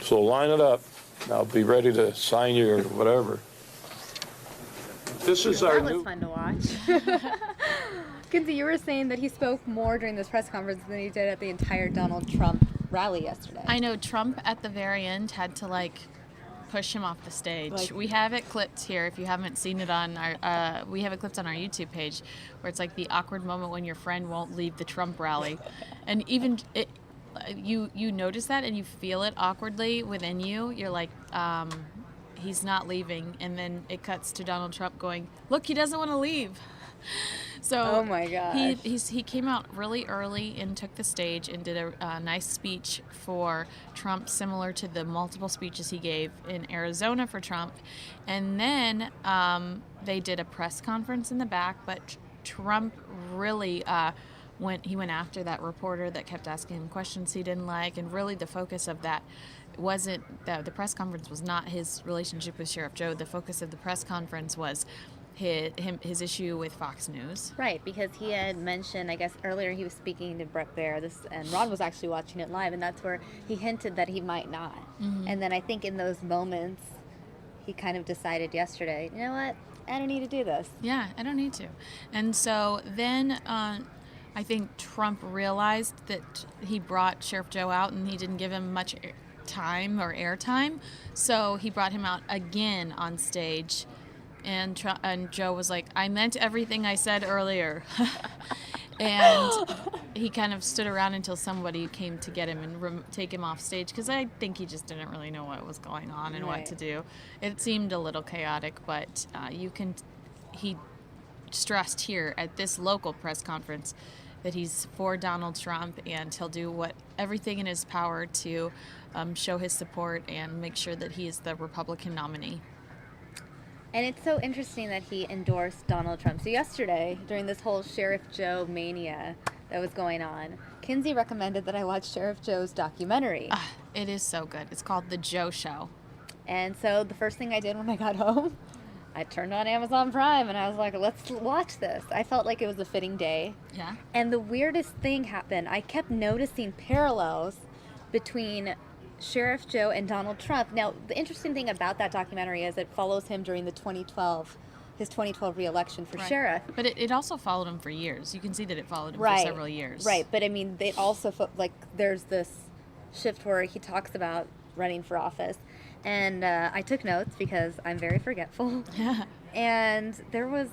So line it up. I'll be ready to sign you or whatever. This is our That was new... fun to watch. Kinsey, you were saying that he spoke more during this press conference than he did at the entire Donald Trump rally yesterday. I know Trump at the very end had to push him off the stage. We have it clipped here. If you haven't seen it on our, we have it clipped on our YouTube page, where it's like the awkward moment when your friend won't leave the Trump rally, and even you notice that and you feel it awkwardly within you. You're like, he's not leaving, and then it cuts to Donald Trump going, "Look, he doesn't want to leave." So oh my gosh. he came out really early and took the stage and did a nice speech for Trump, similar to the multiple speeches he gave in Arizona for Trump. And then they did a press conference in the back, but Trump really went after that reporter that kept asking him questions he didn't like, and really the focus of that wasn't that the press conference was not his relationship with Sheriff Joe. The focus of the press conference was his issue with Fox News. Right, because he had mentioned, I guess earlier he was speaking to Brett Baer, and Ron was actually watching it live, and that's where he hinted that he might not. Mm-hmm. And then I think in those moments, he kind of decided yesterday, you know what, I don't need to do this. Yeah, I don't need to. And so then I think Trump realized that he brought Sheriff Joe out and he didn't give him much time or airtime, so he brought him out again on stage. And Joe was like, "I meant everything I said earlier." And he kind of stood around until somebody came to get him and take him off stage, because I think he just didn't really know what was going on and what to do. It seemed a little chaotic, but he stressed here at this local press conference that he's for Donald Trump and he'll do everything in his power to show his support and make sure that he is the Republican nominee. And it's so interesting that he endorsed Donald Trump. So yesterday, during this whole Sheriff Joe mania that was going on, Kinsey recommended that I watch Sheriff Joe's documentary. It is so good. It's called The Joe Show. And so the first thing I did when I got home, I turned on Amazon Prime and I was like, let's watch this. I felt like it was a fitting day. Yeah. And the weirdest thing happened. I kept noticing parallels between Sheriff Joe and Donald Trump. Now, the interesting thing about that documentary is it follows him during his 2012 re-election for sheriff. But it also followed him for years. You can see that it followed him for several years. Right, but I mean, they also, there's this shift where he talks about running for office. And I took notes because I'm very forgetful. And there was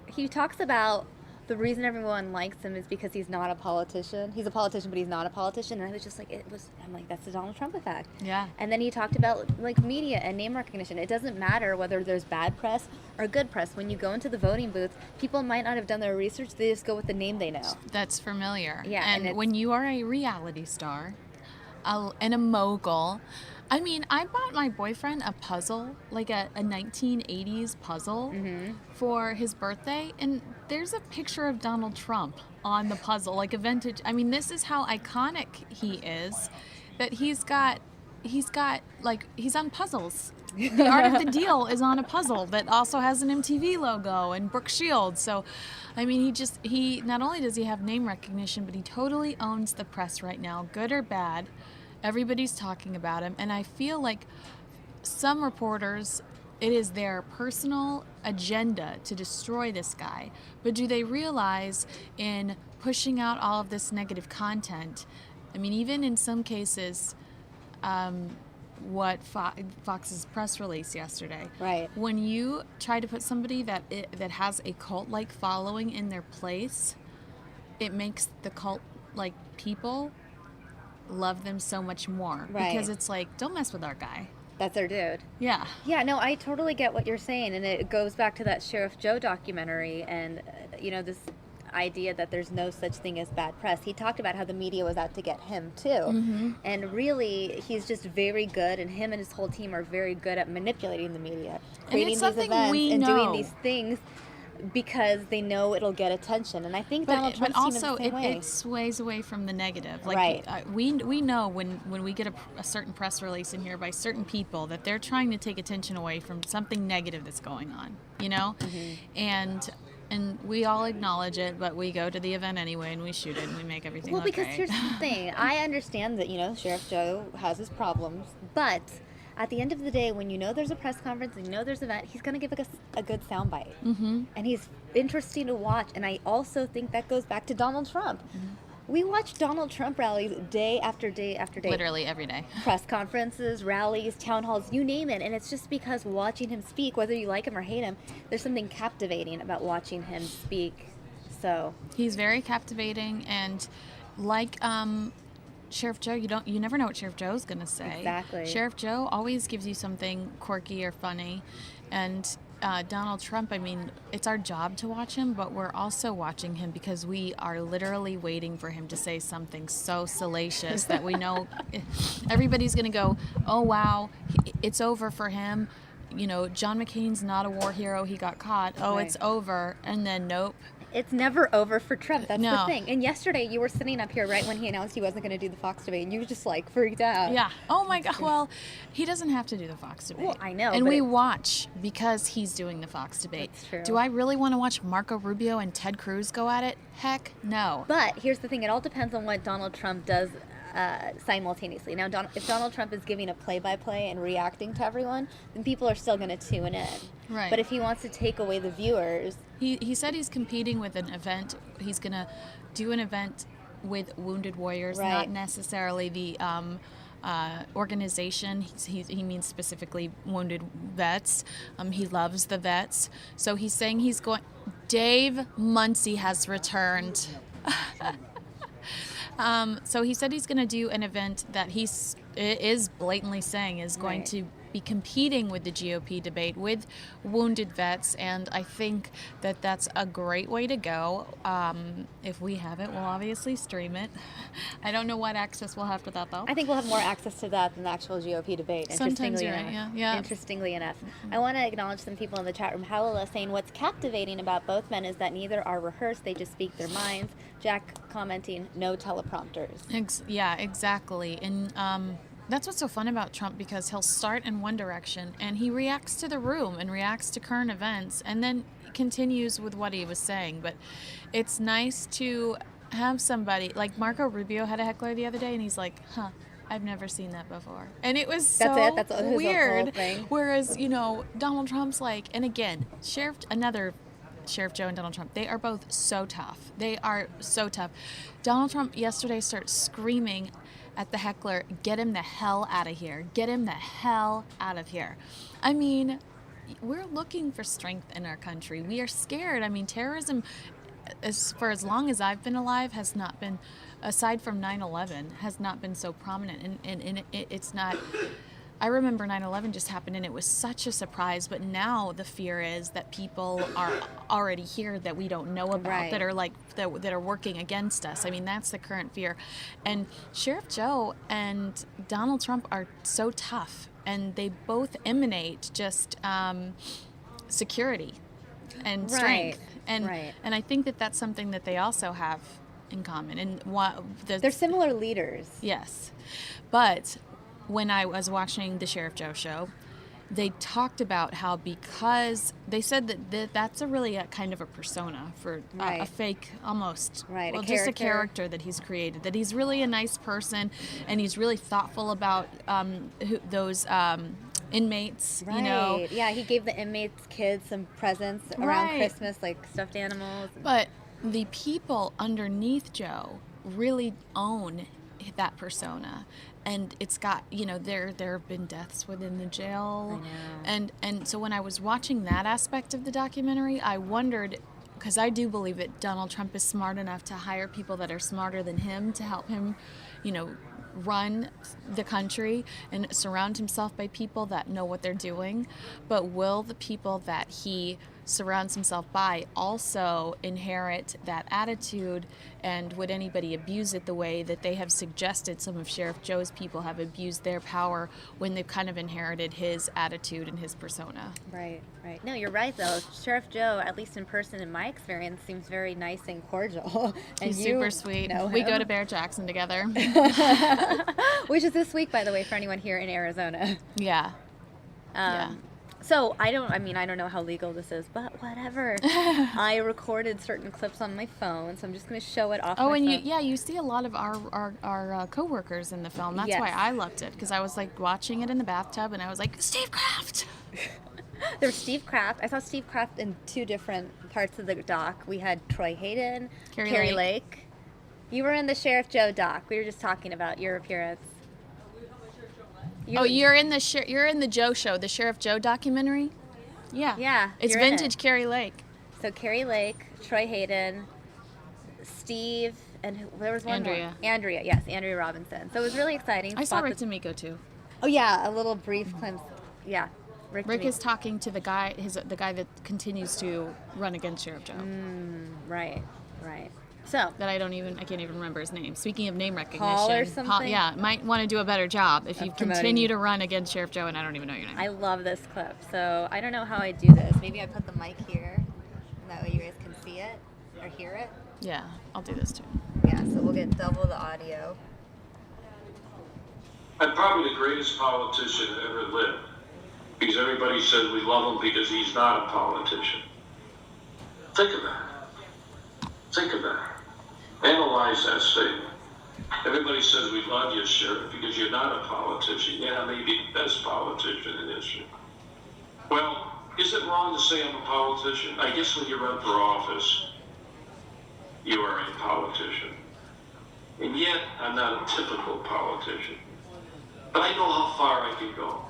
he talks about the reason everyone likes him is because he's not a politician. He's a politician, but he's not a politician. And I was just like, I'm like, that's the Donald Trump effect. Yeah. And then he talked about media and name recognition. It doesn't matter whether there's bad press or good press. When you go into the voting booth, people might not have done their research. They just go with the name they know. That's familiar. Yeah. And when you are a reality star and a mogul, I mean, I bought my boyfriend a puzzle, like a 1980s puzzle for his birthday, and there's a picture of Donald Trump on the puzzle, like a vintage. I mean, this is how iconic he is, that he's on puzzles. The Art of the Deal is on a puzzle that also has an MTV logo and Brooke Shields. So, I mean, he not only does he have name recognition, but he totally owns the press right now, good or bad. Everybody's talking about him, and I feel like some reporters, it is their personal agenda to destroy this guy. But do they realize in pushing out all of this negative content, I mean, even in some cases, what Fox's press release yesterday, right? When you try to put somebody that has a cult-like following in their place, it makes the cult-like people love them so much more, right? Because it's like, don't mess with our guy. That's our dude. Yeah. Yeah, no, I totally get what you're saying, and it goes back to that Sheriff Joe documentary and, this idea that there's no such thing as bad press. He talked about how the media was out to get him, too. And really, he's just very good, and him and his whole team are very good at manipulating the media, creating these events and doing these things because they know it'll get attention. And I think Donald Trump's but also the same way. It sways away from the negative. Right. We know when we get a certain press release in here by certain people that they're trying to take attention away from something negative that's going on, And and we all acknowledge it, but we go to the event anyway and we shoot it and we make everything Well, look because great. here's the thing. I understand that, Sheriff Joe has his problems, but at the end of the day, when you know there's a press conference and you know there's an event, he's going to give us a good soundbite. Mm-hmm. And he's interesting to watch. And I also think that goes back to Donald Trump. Mm-hmm. We watch Donald Trump rallies day after day after day. Literally every day. Press conferences, rallies, town halls, you name it. And it's just because watching him speak, whether you like him or hate him, there's something captivating about watching him speak. So he's very captivating, and like Sheriff Joe, you never know what Sheriff Joe's going to say. Exactly. Sheriff Joe always gives you something quirky or funny, and Donald Trump, I mean, it's our job to watch him, but we're also watching him because we are literally waiting for him to say something so salacious that we know everybody's going to go, oh, wow, it's over for him. John McCain's not a war hero. He got caught. Oh, right. It's over. And then, nope. It's never over for Trump. That's No. the thing. And yesterday, you were sitting up here right when he announced he wasn't going to do the Fox debate, and you were just freaked out. Yeah. Oh my God. Well, he doesn't have to do the Fox debate. Well, I know. And but we watch because he's doing the Fox debate. That's true. Do I really want to watch Marco Rubio and Ted Cruz go at it? Heck no. But here's the thing. It all depends on what Donald Trump does simultaneously. Now, if Donald Trump is giving a play-by-play and reacting to everyone, then people are still going to tune in. Right. But if he wants to take away the viewers... He said he's competing with an event. He's going to do an event with Wounded Warriors, Right. not necessarily the organization. He means specifically Wounded Vets. He loves the vets. So he's saying he's going... Dave Muncie has returned. So he said he's going to do an event that he is blatantly saying is going Right. to be competing with the GOP debate with wounded vets, and I think that that's a great way to go. If we have it, we'll obviously stream it. I don't know what access we'll have to that, though. I think we'll have more access to that than the actual GOP debate. Sometimes Interestingly you're enough. right, yeah. Interestingly enough. I want to acknowledge some people in the chat room. Halila saying what's captivating about both men is that neither are rehearsed, they just speak their minds. Jack commenting, no teleprompters. Yeah, exactly. And that's what's so fun about Trump, because he'll start in one direction and he reacts to the room and reacts to current events and then continues with what he was saying. But it's nice to have somebody like Marco Rubio had a heckler the other day, and he's like, I've never seen that before. And it was so That's his whole weird. thing. Whereas, Donald Trump's like, and again, Sheriff Joe and Donald Trump, they are both so tough. They are so tough. Donald Trump yesterday starts screaming at the heckler, get him the hell out of here. Get him the hell out of here. I mean, we're looking for strength in our country. We are scared. I mean, terrorism, for as long as I've been alive, has not been, aside from 9/11, has not been so prominent. And it's not... I remember 9/11 just happened, and it was such a surprise. But now the fear is that people are already here that we don't know about, Right. that are that are working against us. I mean, that's the current fear. And Sheriff Joe and Donald Trump are so tough, and they both emanate just security and strength. Right. And I think that that's something that they also have in common. And They're similar leaders. Yes, but when I was watching the Sheriff Joe show, they talked about how, because they said that that's a kind of a persona for Right. a fake, almost, Right, well, a just a character. character that he's created, that he's really a nice person, and he's really thoughtful about those inmates, Right. Yeah, he gave the inmates' kids some presents around Right. Christmas, like stuffed animals. But the people underneath Joe really own that persona. And it's got, there have been deaths within the jail. I know. And so when I was watching that aspect of the documentary, I wondered, because I do believe that Donald Trump is smart enough to hire people that are smarter than him to help him, run the country and surround himself by people that know what they're doing. But will the people that he surrounds himself by also inherit that attitude, and would anybody abuse it the way that they have suggested some of Sheriff Joe's people have abused their power when they've kind of inherited his attitude and his persona? Right. No, you're right, though. Sheriff Joe, at least in person, in my experience, seems very nice and cordial. And He's you super sweet. know We him. go to Bear Jackson together. Which is this week, by the way, for anyone here in Arizona. Yeah. Um, So I don't know how legal this is, but whatever. I recorded certain clips on my phone, so I'm just going to show it off. Oh, my and phone. you see a lot of our coworkers in the film. That's Yes. why I loved it, because I was like watching it in the bathtub, and I was like, Steve Kraft. There's Steve Kraft. I saw Steve Kraft in 2 different parts of the doc. We had Troy Hayden, Carrie Lake. You were in the Sheriff Joe doc. We were just talking about your appearance. You're in the Joe show, the Sheriff Joe documentary. Yeah. Yeah, It's you're in vintage it. Carrie Lake. So Carrie Lake, Troy Hayden, Steve, and there was one Andrea. more. Andrea, yes, Andrea Robinson. So it was really exciting. I saw Spot Rick the- D'Amico too. Oh yeah, a little brief glimpse. Yeah, Rick D'Amico. is talking to the guy that continues to run against Sheriff Joe. Right. So That I can't even remember his name. Speaking of name recognition, Paul or something? yeah, might want to do a better job if you promoting. continue to run against Sheriff Joe and I don't even know your name. I love this clip. So I don't know how I do this. Maybe I put the mic here, and that way you guys can see it or hear it. Yeah, I'll do this too. Yeah. So we'll get double the audio. And probably the greatest politician that ever lived. Because everybody says we love him because he's not a politician. Think of that. Think of that. Analyze that statement. Everybody says we love you, Sheriff, because you're not a politician. Yeah, maybe the best politician in history. Well, is it wrong to say I'm a politician? I guess when you run for office, you are a politician. And yet, I'm not a typical politician. But I know how far I can go.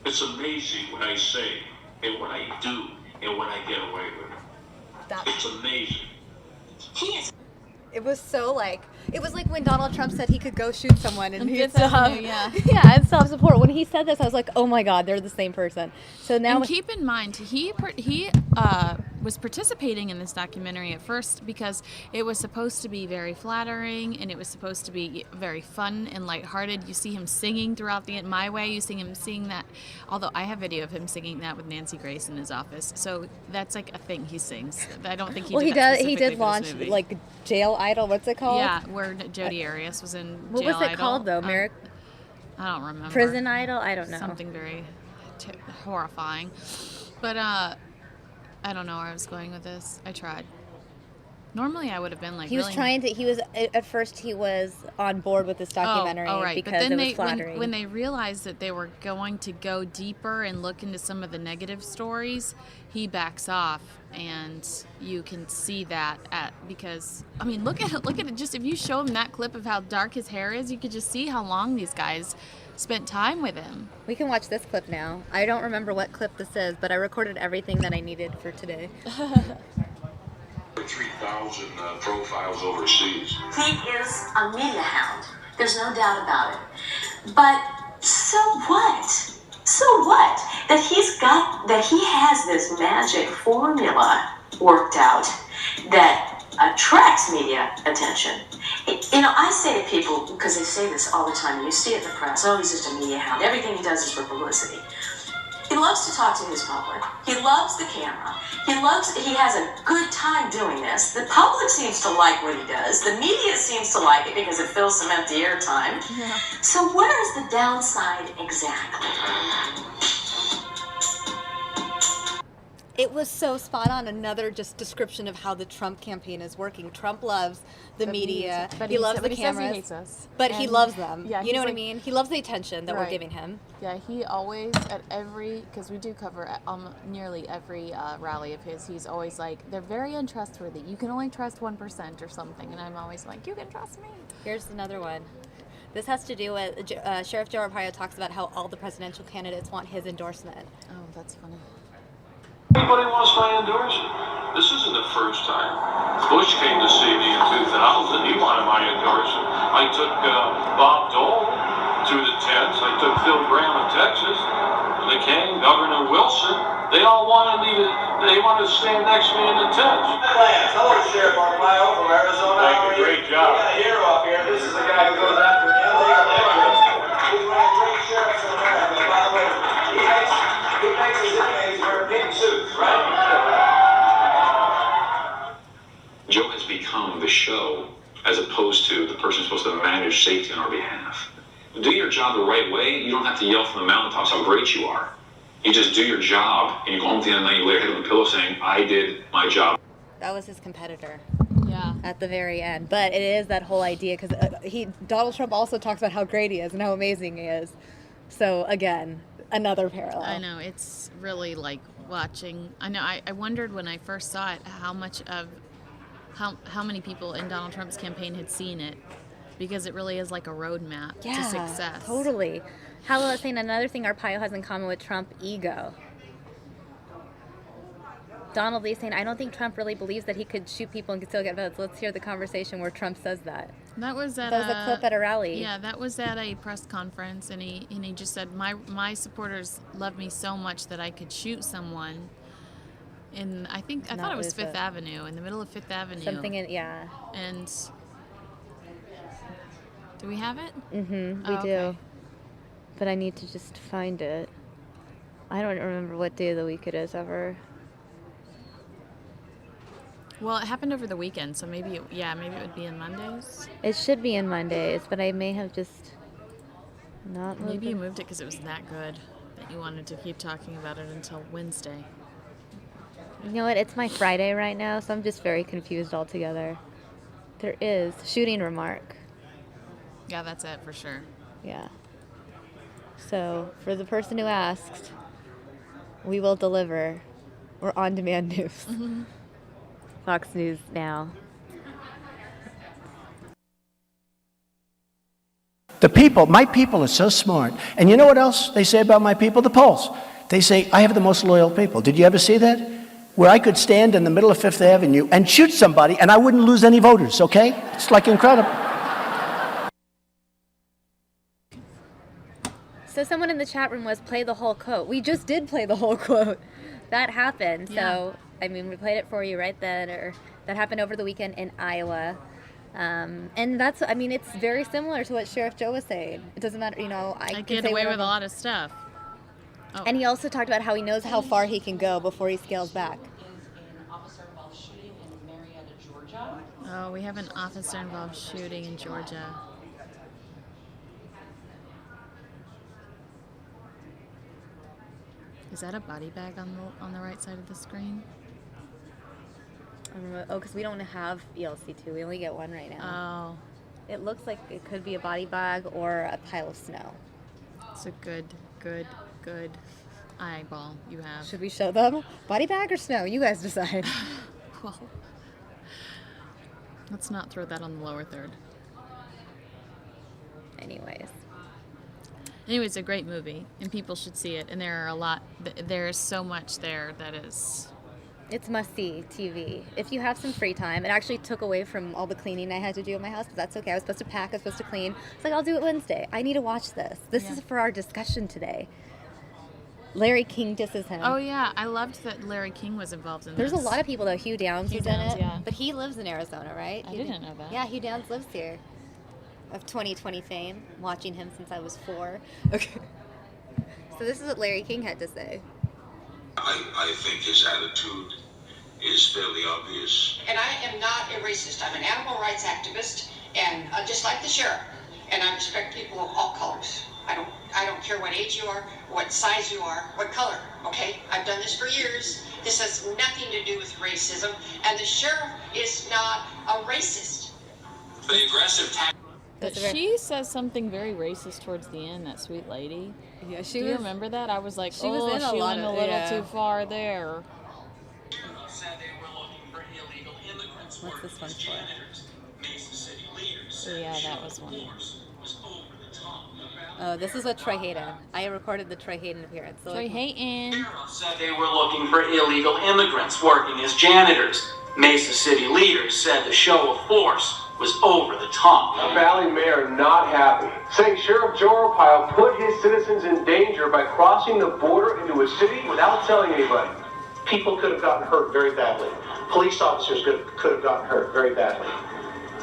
It's amazing what I say, and what I do, and what I get away with. It's amazing. It was so it was like when Donald Trump said he could go shoot someone and he'd Fifth stop. Avenue, yeah. Yeah, and stop support. When he said this, I was like, oh my God, they're the same person. So now, And keep in mind, he was participating in this documentary at first because it was supposed to be very flattering and it was supposed to be very fun and lighthearted. You see him singing throughout My Way. You see him singing that, although I have video of him singing that with Nancy Grace in his office. So that's like a thing he sings. I don't think he well, did he that does. He specifically did for launch this movie. like Jail Idol. What's it called? Yeah, where Jodi Arias was in What Jail was it Idol. called though? I don't remember. Prison Idol? I don't know. Something very horrifying. But I don't know where I was going with this. I tried. Normally I would have been like He was really trying to. He was at first. He was on board with this documentary right. because but then it was flattering. when they realized that they were going to go deeper and look into some of the negative stories, he backs off, and you can see that because I mean look at it. Just if you show him that clip of how dark his hair is, you could just see how long these guys spent time with him. We can watch this clip now. I don't remember what clip this is, but I recorded everything that I needed for today. 3,000 profiles overseas. He is a media hound. There's no doubt about it. But so what? So what? That he has this magic formula worked out that attracts media attention. I say to people, because they say this all the time, you see it in the press, oh, he's just a media hound. Everything he does is for publicity. He loves to talk to his public. He loves the camera. He has a good time doing this. The public seems to like what he does. The media seems to like it because it fills some empty airtime. Yeah. So where is the downside exactly? It was so spot on. Another just description of how the Trump campaign is working. Trump loves the media. He loves the cameras. He hates us. But he loves them. Yeah, you know he's what I mean? He loves the attention that we're giving him. Yeah, he always, because we do cover nearly every rally of his, he's always like, they're very untrustworthy. You can only trust 1% or something. And I'm always like, you can trust me. Here's another one. This has to do with Sheriff Joe Arpaio talks about how all the presidential candidates want his endorsement. Oh, that's funny. Anybody wants my endorsement? This isn't the first time. Bush came to see me in 2000. He wanted my endorsement. I took Bob Dole to the tents. I took Phil Graham in Texas. McCain, Governor Wilson. They all wanted to stand next to me in the tents. Hello, Sheriff Arpaio from Arizona. Thank you. Great job. We got a hero up here. This is the guy who goes after illegal immigrants. He's one of the great sheriffs in America. By the way, he makes his inmates wear pink suits, right? Joe has become the show as opposed to the person supposed to manage safety on our behalf. Do your job the right way. You don't have to yell from the mountaintops how great you are. You just do your job, and you go home at the end of the night, you lay your head on the pillow saying, I did my job. That was his competitor. Yeah. At the very end. But it is that whole idea, because Donald Trump also talks about how great he is and how amazing he is. So again, another parallel. I know, it's really like watching. I know, I wondered when I first saw it how much of how many people in Donald Trump's campaign had seen it, because it really is like a roadmap to success. Totally. How about saying another thing Arpaio has in common with Trump? Ego. Donald Lee saying, I don't think Trump really believes that he could shoot people and still get votes. Let's hear the conversation where Trump says that. That was at a clip at a rally. Yeah, that was at a press conference, and he just said, my supporters love me so much that I could shoot someone. And I thought it was Fifth Avenue, in the middle of Fifth Avenue. Something in, yeah. And do we have it? Mm-hmm, we do. But I need to just find it. I don't remember what day of the week it is ever. Well, it happened over the weekend, so maybe it would be in Mondays. It should be in Mondays, but I may have just not moved Maybe you it. moved it because it was that good that you wanted to keep talking about it until Wednesday. You know what? It's my Friday right now, so I'm just very confused altogether. There is shooting remark. Yeah, that's it for sure. Yeah. So, for the person who asked, we will deliver. We're on-demand news. Mm-hmm. Fox News now. The people, my people are so smart. And you know what else they say about my people? The polls. They say, I have the most loyal people. Did you ever see that? Where I could stand in the middle of Fifth Avenue and shoot somebody and I wouldn't lose any voters, okay? It's like incredible. So someone in the chat room was play the whole quote. We just did play the whole quote. That happened. Yeah. So, I mean, we played it for you right then. Or that happened over the weekend in Iowa. And that's, I mean, it's very similar to what Sheriff Joe was saying. It doesn't matter, you know, I can get say away with whatever. a lot of stuff. Oh. And he also talked about how he knows how far he can go before he scales back. Oh, we have an officer-involved shooting in Georgia. Is that a body bag on the right side of the screen? Oh, because we don't have ELC2. We only get one right now. Oh. It looks like it could be a body bag or a pile of snow. It's a good eyeball you have. Should we show them? Body bag or snow? You guys decide. Well, let's not throw that on the lower third. Anyways, it's a great movie, and people should see it. And there is so much there that is... It's must-see TV. If you have some free time, it actually took away from all the cleaning I had to do in my house, but that's okay. I was supposed to pack, I was supposed to clean. It's like, I'll do it Wednesday. I need to watch this. This is for our discussion today. Larry King disses him. Oh, yeah. I loved that Larry King was involved in this. There's a lot of people, though. Hugh Downs was in it. Yeah. But he lives in Arizona, right? I didn't know that. Yeah, Hugh Downs lives here. Of 2020 fame. Watching him since I was 4. Okay. So this is what Larry King had to say. I think his attitude is fairly obvious. And I am not a racist. I'm an animal rights activist, and just like the sheriff. And I respect people of all colors. I don't care what age you are, what size you are, what color. Okay, I've done this for years. This has nothing to do with racism, and the sheriff is not a racist. The aggressive tactics. But she says something very racist towards the end, that sweet lady. Yeah, Do you remember that? I was like, she was in she lot went of, a little yeah. too far there. Said they were looking for illegal immigrants. What's this one for? Janitors, Mesa City leaders. Yeah, that was one. Was over the top. Oh, this is with Troy Hayden. I recorded the Troy Hayden appearance. So Troy Hayden. Said they were looking for illegal immigrants working as janitors. Mesa City leaders said the show of force was over the top. A Valley mayor not happy, saying Sheriff Joe Arpaio put his citizens in danger by crossing the border into a city without telling anybody. People could have gotten hurt very badly. Police officers could have gotten hurt very badly.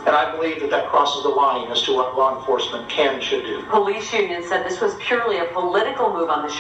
And I believe that crosses the line as to what law enforcement can and should do. Police union said this was purely a political move on the sheriff.